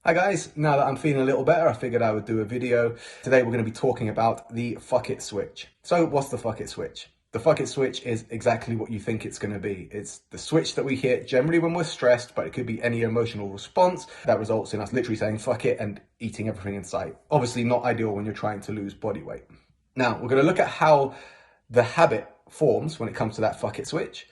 Hi guys, now that I'm feeling a little better, I figured I would do a video. Today we're going to be talking about the fuck it switch. So what's the fuck it switch? The fuck it switch is exactly what you think it's going to be. It's the switch that we hit generally when we're stressed, but it could be any emotional response that results in us literally saying fuck it and eating everything in sight. Obviously not ideal when you're trying to lose body weight. Now we're going to look at how the habit forms when it comes to that fuck it switch,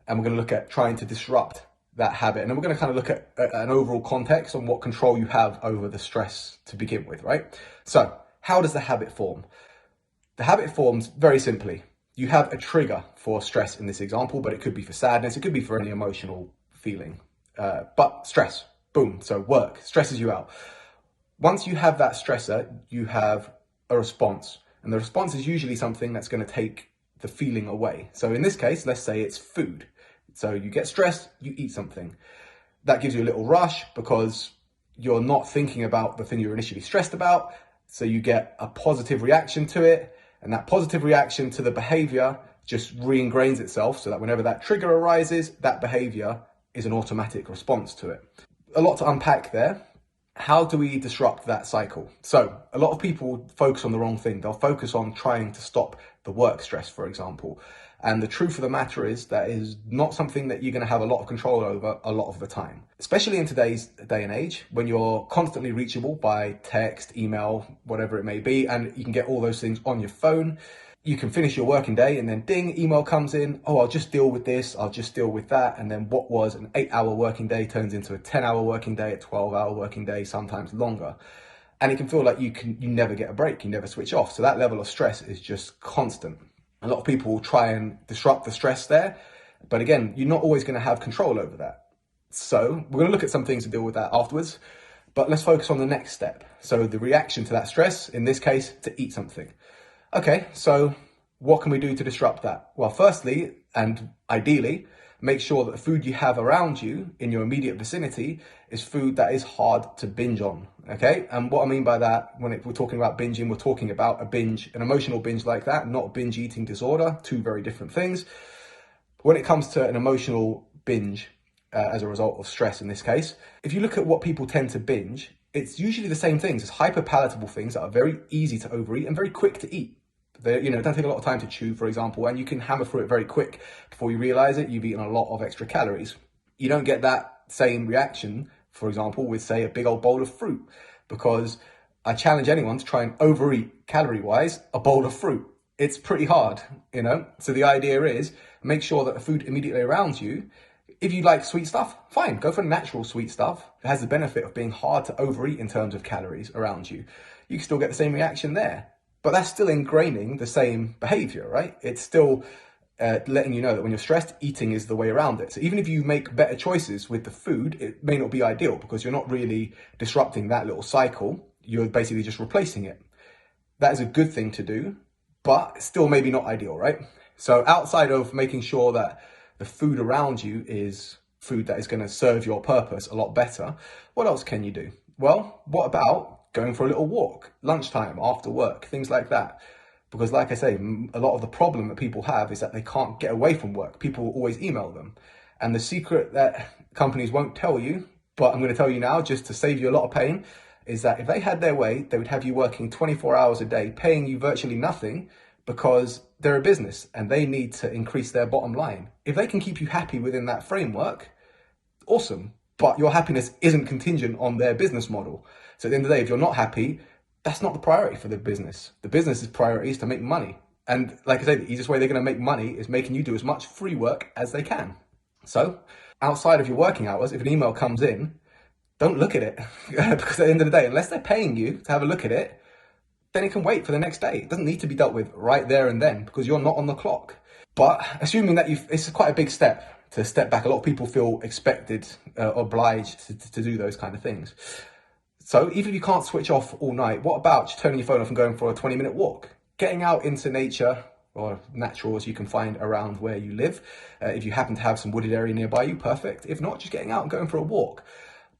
and we're going to look at trying to disrupt that habit. And then we're going to kind of look at an overall context on what control you have over the stress to begin with, right? So how does the habit form? The habit forms very simply. You have a trigger for stress in this example, but it could be for sadness. It could be for any emotional feeling, but stress, boom. So work stresses you out. Once you have that stressor, you have a response, and the response is usually something that's going to take the feeling away. So in this case, let's say it's food. So you get stressed, you eat something. That gives you a little rush because you're not thinking about the thing you were initially stressed about. So you get a positive reaction to it. And that positive reaction to the behavior just re-ingrains itself so that whenever that trigger arises, that behavior is an automatic response to it. A lot to unpack there. How do we disrupt that cycle? So a lot of people focus on the wrong thing. They'll focus on trying to stop the work stress, for example. And the truth of the matter is that is not something that you're going to have a lot of control over a lot of the time, especially in today's day and age when you're constantly reachable by text, email, whatever it may be, and you can get all those things on your phone. You can finish your working day and then ding, email comes in. Oh, I'll just deal with this. I'll just deal with that. And then what was an 8-hour working day turns into a 10-hour working day, a 12-hour working day, sometimes longer. And it can feel like you never get a break. You never switch off. So that level of stress is just constant. A lot of people will try and disrupt the stress there. But again, you're not always going to have control over that. So we're going to look at some things to deal with that afterwards. But let's focus on the next step. So the reaction to that stress, in this case, to eat something. Okay, so what can we do to disrupt that? Well, firstly, and ideally, make sure that the food you have around you in your immediate vicinity is food that is hard to binge on, okay? And what I mean by that, when we're talking about binging, we're talking about a binge, an emotional binge like that, not a binge eating disorder, two very different things. When it comes to an emotional binge, as a result of stress in this case, if you look at what people tend to binge, it's usually the same things. It's hyper-palatable things that are very easy to overeat and very quick to eat. They, don't take a lot of time to chew, for example, and you can hammer through it very quick. Before you realize it, you've eaten a lot of extra calories. You don't get that same reaction, for example, with, say, a big old bowl of fruit, because I challenge anyone to try and overeat, calorie-wise, a bowl of fruit. It's pretty hard, So the idea is make sure that the food immediately around you, if you like sweet stuff, fine, go for natural sweet stuff. It has the benefit of being hard to overeat in terms of calories around you. You can still get the same reaction there. But that's still ingraining the same behavior, right? It's still letting you know that when you're stressed, eating is the way around it. So even if you make better choices with the food, it may not be ideal because you're not really disrupting that little cycle. You're basically just replacing it. That is a good thing to do, but still maybe not ideal, right? So outside of making sure that the food around you is food that is going to serve your purpose a lot better, what else can you do? Well, what about going for a little walk, lunchtime, after work, things like that? Because like I say, a lot of the problem that people have is that they can't get away from work. People will always email them. And the secret that companies won't tell you, but I'm going to tell you now just to save you a lot of pain, is that if they had their way, they would have you working 24 hours a day, paying you virtually nothing because they're a business and they need to increase their bottom line. If they can keep you happy within that framework, awesome. But your happiness isn't contingent on their business model. So at the end of the day, if you're not happy, that's not the priority for the business. The business's priority is to make money. And like I say, the easiest way they're going to make money is making you do as much free work as they can. So outside of your working hours, if an email comes in, don't look at it. Because at the end of the day, unless they're paying you to have a look at it, then it can wait for the next day. It doesn't need to be dealt with right there and then because you're not on the clock. But assuming that it's quite a big step to step back. A lot of people feel expected, obliged to do those kind of things. So even if you can't switch off all night, what about just turning your phone off and going for a 20-minute walk? Getting out into nature, or natural as you can find around where you live. If you happen to have some wooded area nearby you, perfect. If not, just getting out and going for a walk.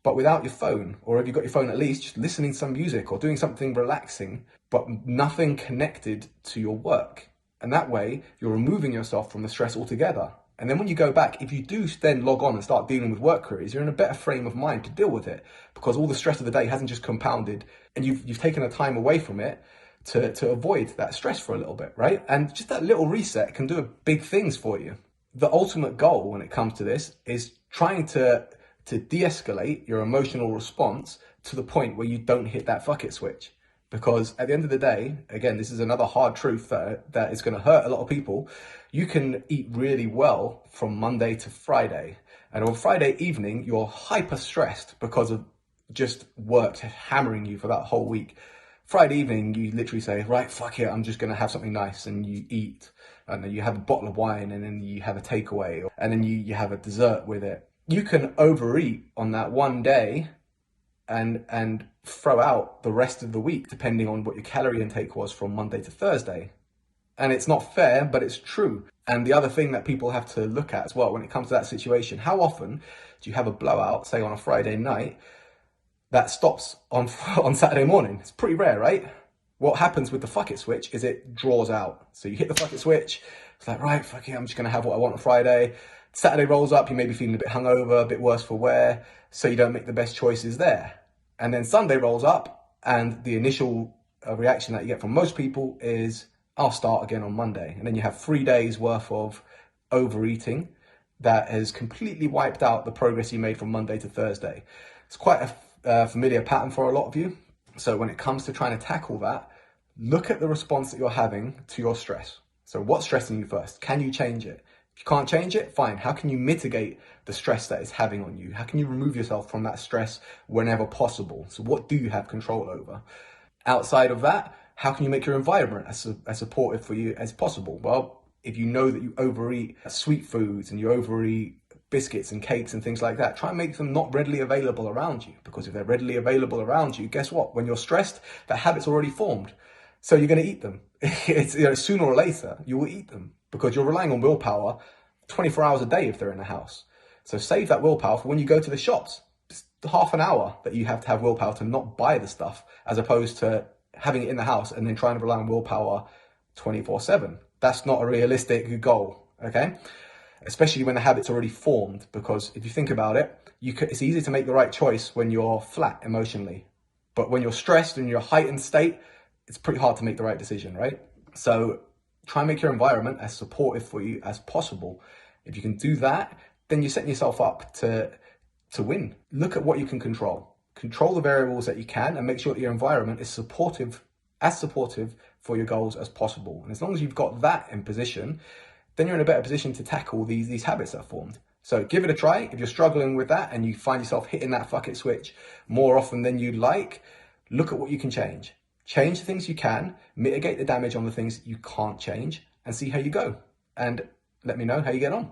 But without your phone, or if you've got your phone at least, just listening to some music or doing something relaxing, but nothing connected to your work. And that way, you're removing yourself from the stress altogether. And then when you go back, if you do then log on and start dealing with work queries, you're in a better frame of mind to deal with it, because all the stress of the day hasn't just compounded, and you've taken the time away from it to avoid that stress for a little bit, right? And just that little reset can do big things for you. The ultimate goal when it comes to this is trying to de-escalate your emotional response to the point where you don't hit that fuck it switch. Because at the end of the day, again, this is another hard truth that is going to hurt a lot of people. You can eat really well from Monday to Friday. And on Friday evening, you're hyper stressed because of just work hammering you for that whole week. Friday evening, you literally say, right, fuck it, I'm just going to have something nice. And you eat, and then you have a bottle of wine, and then you have a takeaway, and then you have a dessert with it. You can overeat on that one day and throw out the rest of the week, depending on what your calorie intake was from Monday to Thursday. And it's not fair, but it's true. And the other thing that people have to look at as well when it comes to that situation, how often do you have a blowout, say on a Friday night, that stops on Saturday morning? It's pretty rare, right? What happens with the fuck it switch is it draws out. So you hit the fuck it switch, it's like, right, fuck it, I'm just gonna have what I want on Friday. Saturday rolls up, you may be feeling a bit hungover, a bit worse for wear, so you don't make the best choices there. And then Sunday rolls up, and the initial reaction that you get from most people is, I'll start again on Monday. And then you have 3 days worth of overeating that has completely wiped out the progress you made from Monday to Thursday. It's quite a familiar pattern for a lot of you. So when it comes to trying to tackle that, look at the response that you're having to your stress. So what's stressing you first? Can you change it? If you can't change it, fine. How can you mitigate the stress that it's having on you? How can you remove yourself from that stress whenever possible? So what do you have control over? Outside of that, how can you make your environment as supportive for you as possible? Well, if you know that you overeat sweet foods and you overeat biscuits and cakes and things like that, try and make them not readily available around you, because if they're readily available around you, guess what? When you're stressed, that habit's already formed. So you're going to eat them. It's, sooner or later, you will eat them, because you're relying on willpower 24 hours a day if they're in the house. So save that willpower for when you go to the shops. It's half an hour that you have to have willpower to not buy the stuff, as opposed to having it in the house and then trying to rely on willpower 24/7. That's not a realistic goal, okay? Especially when the habit's already formed, because if you think about it, it's easy to make the right choice when you're flat emotionally. But when you're stressed and you're in a heightened state, it's pretty hard to make the right decision, right? So try and make your environment as supportive for you as possible. If you can do that, then you're setting yourself up to win. Look at what you can control. Control the variables that you can, and make sure that your environment is as supportive for your goals as possible. And as long as you've got that in position, then you're in a better position to tackle these habits that are formed. So give it a try. If you're struggling with that and you find yourself hitting that fuck it switch more often than you'd like, look at what you can change. Change the things you can, mitigate the damage on the things you can't change, and see how you go. And let me know how you get on.